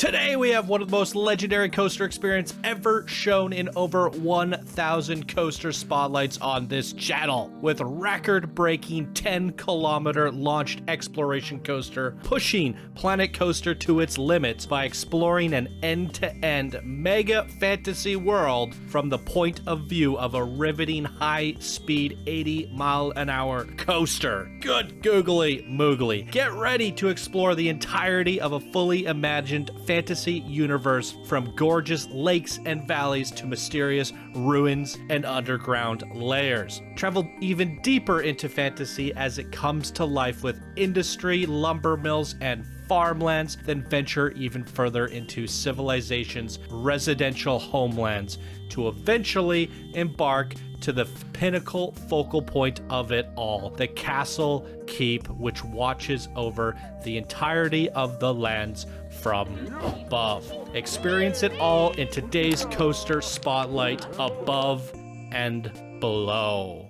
Today we have one of the most legendary coaster experience ever shown in over 1,000 coaster spotlights on this channel, with record-breaking 10-kilometer launched exploration coaster pushing Planet Coaster to its limits by exploring an end-to-end mega fantasy world from the point of view of a riveting high-speed 80-mile-an-hour coaster. Good googly moogly. Get ready to explore the entirety of a fully imagined fantasy universe, from gorgeous lakes and valleys to mysterious ruins and underground layers. Travel even deeper into fantasy as it comes to life with industry, lumber mills, and farmlands, then venture even further into civilization's residential homelands to eventually embark to the pinnacle focal point of it all, the Castle Keep, which watches over the entirety of the lands from above. Experience it all in today's Coaster Spotlight, Above and Below.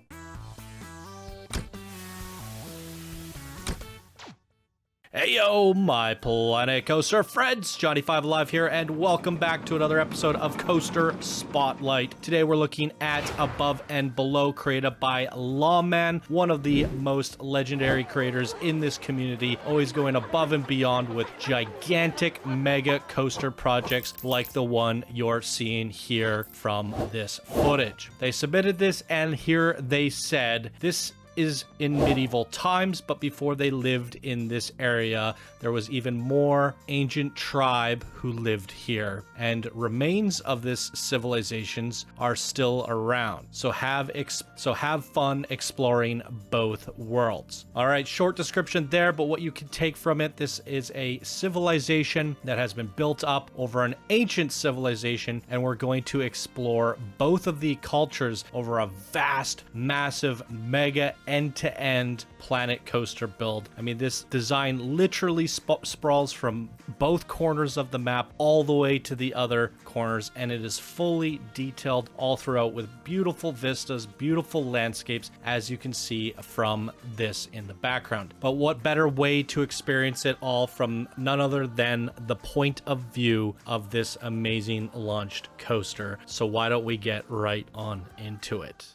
Hey yo, my Planet Coaster friends, Johnny5 Alive here, and welcome back to another episode of Coaster Spotlight. Today we're looking at Above and Below, created by Laummann, one of the most legendary creators in this community, always going above and beyond with gigantic mega coaster projects like the one you're seeing here from this footage. They submitted this, and here they said, this is in medieval times, but before they lived in this area, there was even more ancient tribe who lived here, and remains of this civilizations are still around. So have fun exploring both worlds. All right, short description there, but what you can take from it, this is a civilization that has been built up over an ancient civilization, and we're going to explore both of the cultures over a vast, massive, mega end-to-end Planet Coaster build. I mean, this design literally sprawls from both corners of the map all the way to the other corners, and it is fully detailed all throughout with beautiful vistas, beautiful landscapes, as you can see from this in the background. But what better way to experience it all from none other than the point of view of this amazing launched coaster. So why don't we get right on into it?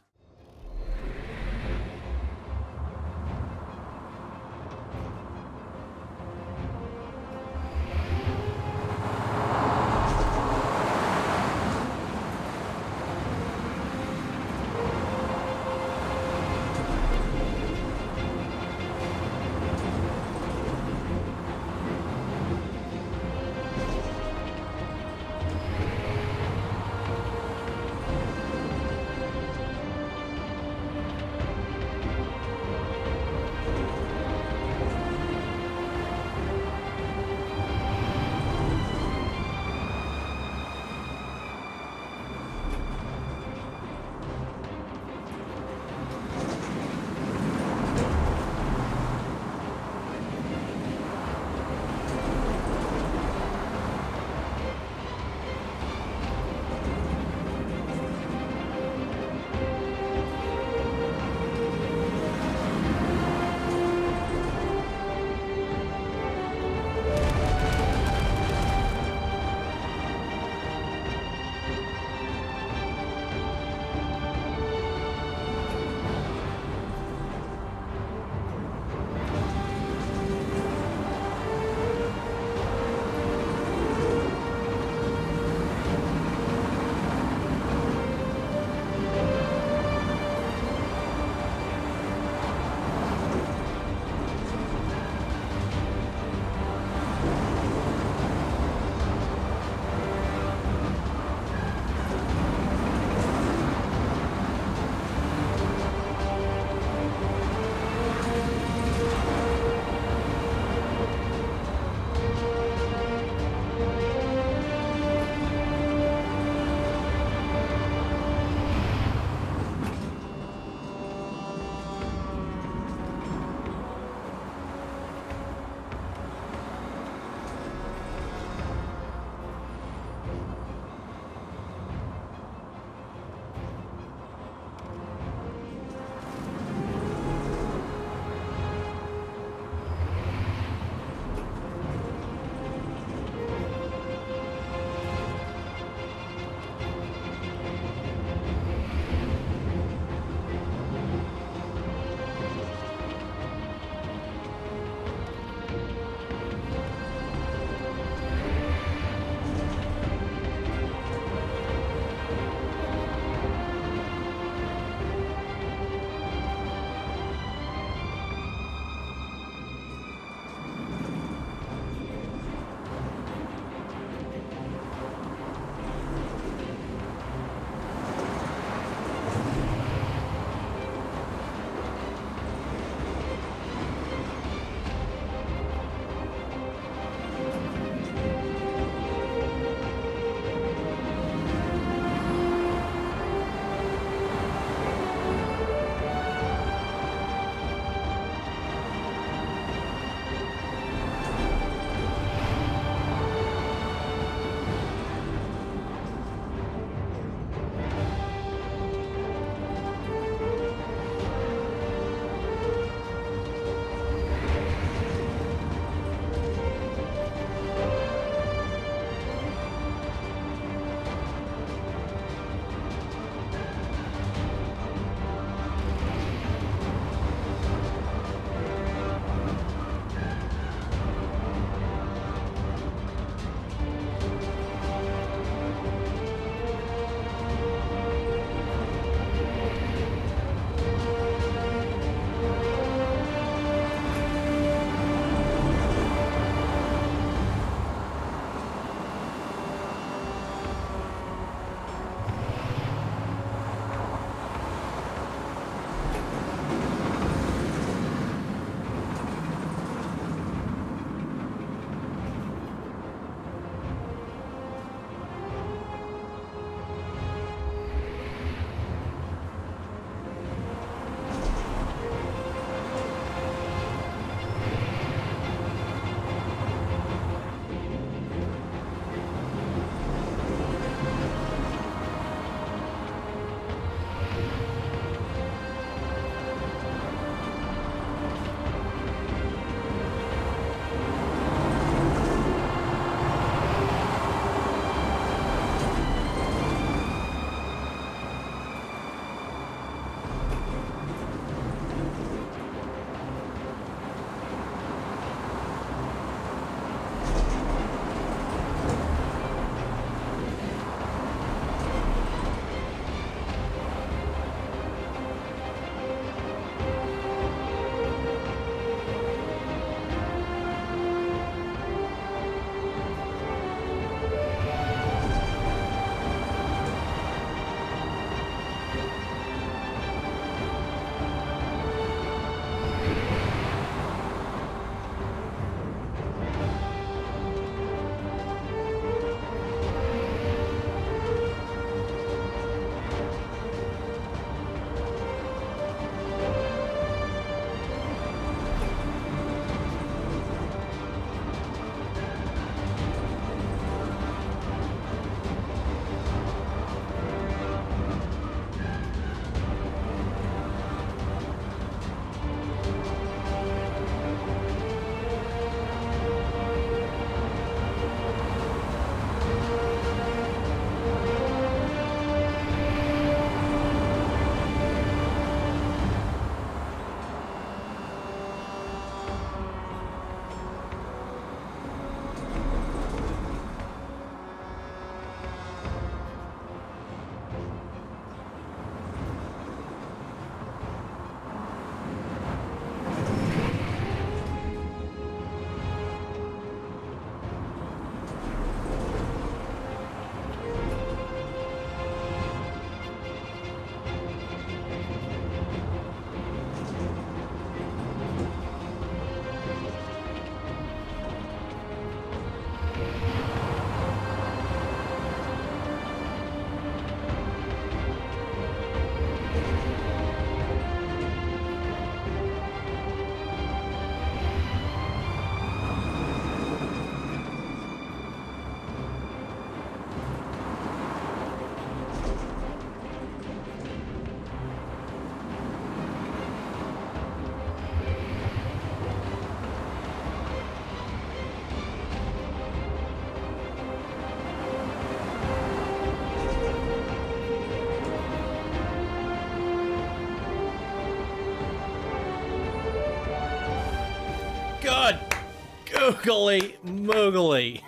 Moogly moogly.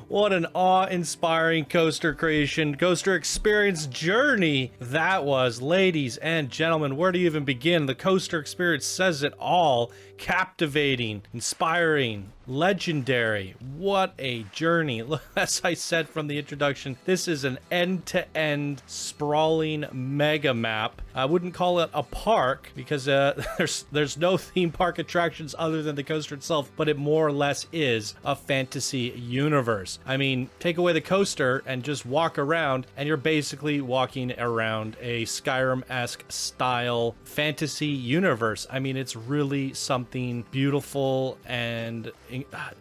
What an awe-inspiring coaster creation, coaster experience journey that was. Ladies and gentlemen, where do you even begin? The coaster experience says it all. Captivating, inspiring, legendary. What a journey. As I said from the introduction, this is an end-to-end sprawling mega map. I wouldn't call it a park because there's no theme park attractions other than the coaster itself, but it more or less is a fantasy universe. I mean, take away the coaster and just walk around, and you're basically walking around a Skyrim-esque style fantasy universe. I mean, it's really something beautiful and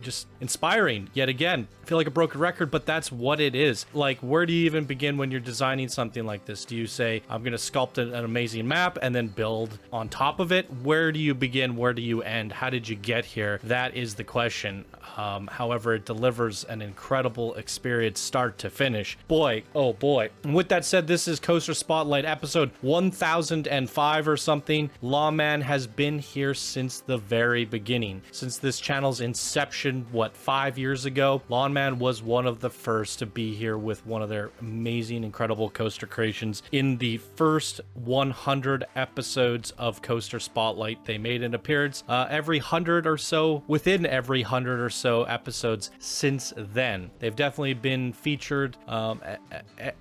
just inspiring. Yet again, I feel like a broken record, but that's what it is. Like, where do you even begin when you're designing something like this? Do you say, I'm going to sculpt an amazing map and then build on top of it? Where do you begin? Where do you end? How did you get here? That is the question. However, it delivers an incredible experience start to finish. Boy, oh boy. And with that said, this is Coaster Spotlight episode 1005 or something. Lawman has been here since the very beginning. Since this channel's inception, what, 5 years ago? Lawnman was one of the first to be here with one of their amazing, incredible coaster creations. In the first 100 episodes of Coaster Spotlight, they made an appearance every 100 or so, within every 100 or so episodes since then. They've definitely been featured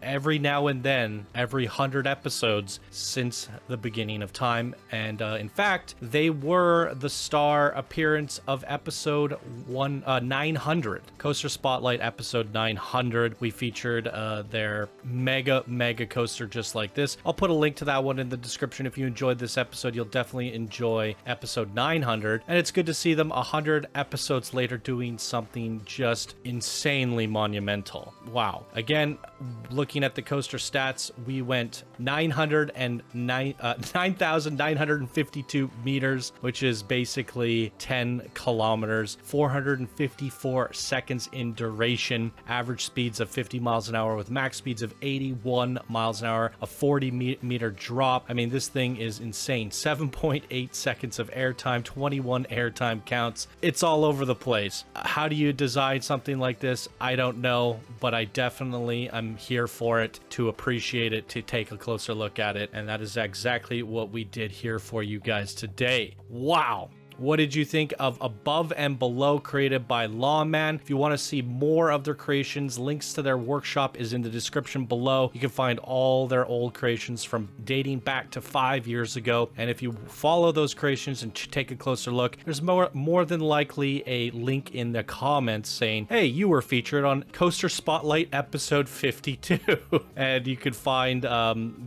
every now and then, every 100 episodes since the beginning of time. And in fact, they were the star appearance of episode 900. Coaster Spotlight episode 900. We featured their mega coaster just like this. I'll put a link to that one in the description. If you enjoyed this episode, you'll definitely enjoy episode 900. And it's good to see them 100 episodes later doing something just insanely monumental. Wow. Again, looking at the coaster stats, we went 9,952 meters, which is basically 10 kilometers, 454 seconds in duration, average speeds of 50 miles an hour with max speeds of 81 miles an hour, a 40-meter drop. I mean, this thing is insane. 7.8 seconds of airtime, 21 airtime counts. It's all over the place. How do you design something like this? I don't know, but I definitely am here for it, to appreciate it, to take a closer look at it, and that is exactly what we did here for you guys today. Wow. What did you think of Above and Below, created by Lawman? If you want to see more of their creations, links to their workshop is in the description below. You can find all their old creations from dating back to 5 years ago. And if you follow those creations and take a closer look, there's more than likely a link in the comments saying, hey, you were featured on Coaster Spotlight episode 52. And you could find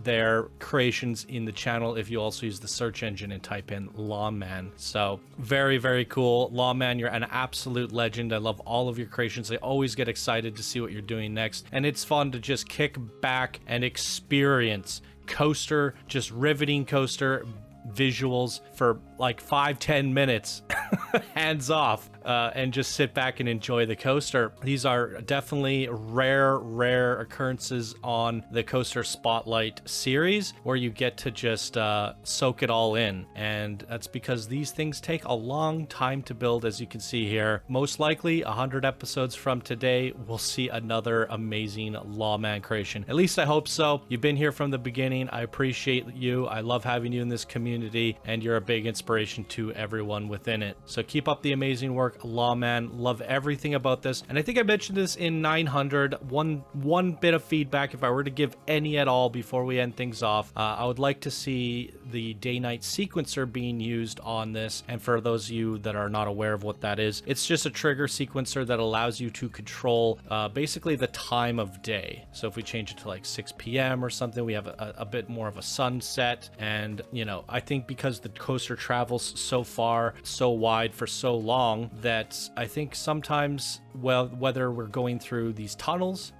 their creations in the channel if you also use the search engine and type in Lawman. So very cool. Lawman, you're an absolute legend. I love all of your creations. I always get excited to see what you're doing next, and it's fun to just kick back and experience coaster, just riveting coaster visuals for like 5-10 minutes hands off, and just sit back and enjoy the coaster. These are definitely rare occurrences on the Coaster Spotlight series where you get to just soak it all in, and that's because these things take a long time to build. As you can see here, most likely 100 episodes from today we'll see another amazing Lawman creation. At least I hope so. You've been here from the beginning. I appreciate you. I love having you in this community, and you're a big inspiration to everyone within it. So keep up the amazing work, Lawman. Love everything about this. And I think I mentioned this in 900. One bit of feedback, if I were to give any at all before we end things off, I would like to see the day-night sequencer being used on this. And for those of you that are not aware of what that is, it's just a trigger sequencer that allows you to control basically the time of day. So if we change it to like 6 p.m. or something, we have a bit more of a sunset. And, you know, I think because the coaster travels so far, so wide for so long, that I think sometimes well, whether we're going through these tunnels,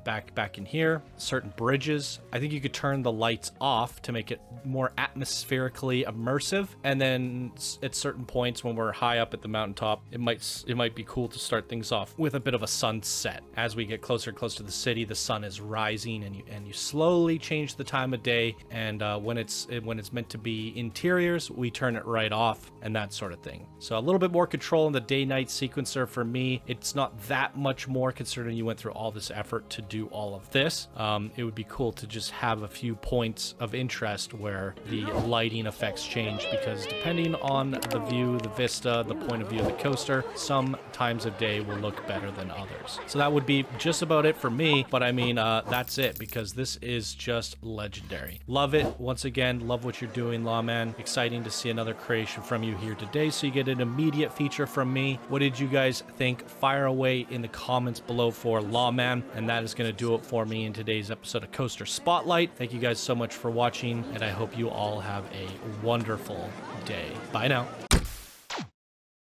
back in here, certain bridges. I think you could turn the lights off to make it more atmospherically immersive. And then at certain points when we're high up at the mountaintop, it might be cool to start things off with a bit of a sunset. As we get closer and closer to the city, the sun is rising, and you slowly change the time of day. And when it's meant to be interiors, we turn it right off and that sort of thing. So a little bit more control in the day-night sequencer for me. It's not that much more considering you went through all this effort to do all of this. It would be cool to just have a few points of interest where the lighting effects change, because depending on the view, the vista, the point of view of the coaster, some times of day will look better than others. So that would be just about it for me, but I mean, that's it, because this is just legendary. Love it. Once again, love what you're doing, Lawman. Exciting to see another creation from you here today, so you get an immediate feature from me. What did you guys think? Fire away in the comments below for Lawman, and that is going to do it for me in today's episode of Coaster Spotlight. Thank you guys so much for watching, and I hope you all have a wonderful day. Bye now.